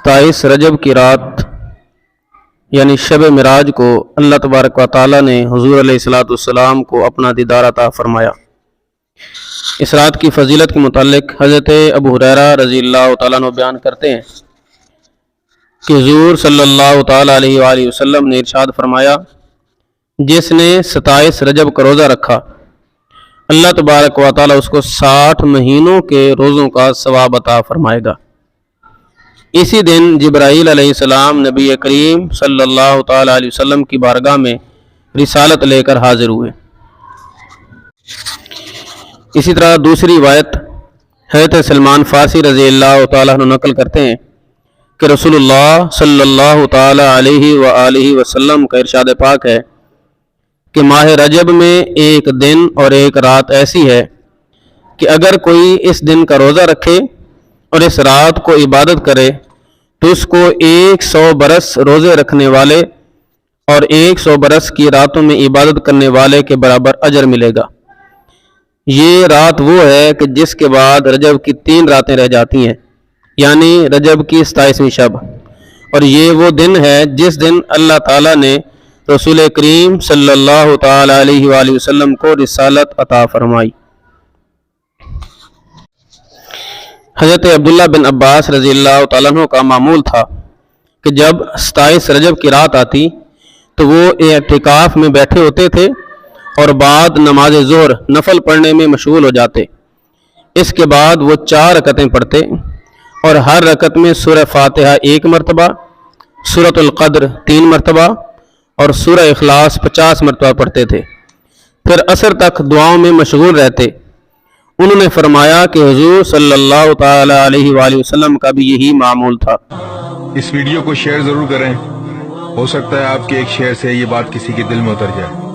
27 رجب کی رات یعنی شب معراج کو اللہ تبارک و تعالیٰ نے حضور علیہ الصلوۃ والسلام کو اپنا دیدار عطا فرمایا۔ اس رات کی فضیلت کے متعلق حضرت ابو ہریرہ رضی اللہ تعالیٰ عنہ بیان کرتے ہیں کہ حضور صلی اللہ تعالیٰ علیہ وآلہ وسلم نے ارشاد فرمایا، جس نے 27 رجب کا روزہ رکھا اللہ تبارک و تعالیٰ اس کو 60 مہینوں کے روزوں کا ثواب عطا فرمائے گا۔ اسی دن جبرائیل علیہ السلام نبی کریم صلی اللہ تعالیٰ علیہ وسلم کی بارگاہ میں رسالت لے کر حاضر ہوئے۔ اسی طرح دوسری روایت حضرت سلمان فارسی رضی اللہ تعالیٰ عنہ نقل کرتے ہیں کہ رسول اللہ صلی اللہ تعالیٰ علیہ وآلہ وسلم کا ارشاد پاک ہے کہ ماہ رجب میں ایک دن اور ایک رات ایسی ہے کہ اگر کوئی اس دن کا روزہ رکھے اور اس رات کو عبادت کرے تو اس کو 100 برس روزے رکھنے والے اور 100 برس کی راتوں میں عبادت کرنے والے کے برابر اجر ملے گا۔ یہ رات وہ ہے کہ جس کے بعد رجب کی 3 راتیں رہ جاتی ہیں، یعنی رجب کی 27ویں شب، اور یہ وہ دن ہے جس دن اللہ تعالیٰ نے رسول کریم صلی اللہ تعالیٰ علیہ وآلہ وسلم کو رسالت عطا فرمائی۔ حضرت عبداللہ بن عباس رضی اللہ تعالیٰ عنہ کا معمول تھا کہ جب 27 رجب کی رات آتی تو وہ اعتکاف میں بیٹھے ہوتے تھے اور بعد نماز ظہر نفل پڑھنے میں مشغول ہو جاتے۔ اس کے بعد وہ 4 رکعتیں پڑھتے اور ہر رکعت میں سورہ فاتحہ 1 مرتبہ، سورۃ القدر 3 مرتبہ اور سورہ اخلاص 50 مرتبہ پڑھتے تھے۔ پھر عصر تک دعاؤں میں مشغول رہتے۔ انہوں نے فرمایا کہ حضور صلی اللہ تعالیٰ علیہ وآلہ وسلم کا بھی یہی معمول تھا۔ اس ویڈیو کو شیئر ضرور کریں، ہو سکتا ہے آپ کے ایک شیئر سے یہ بات کسی کے دل میں اتر جائے۔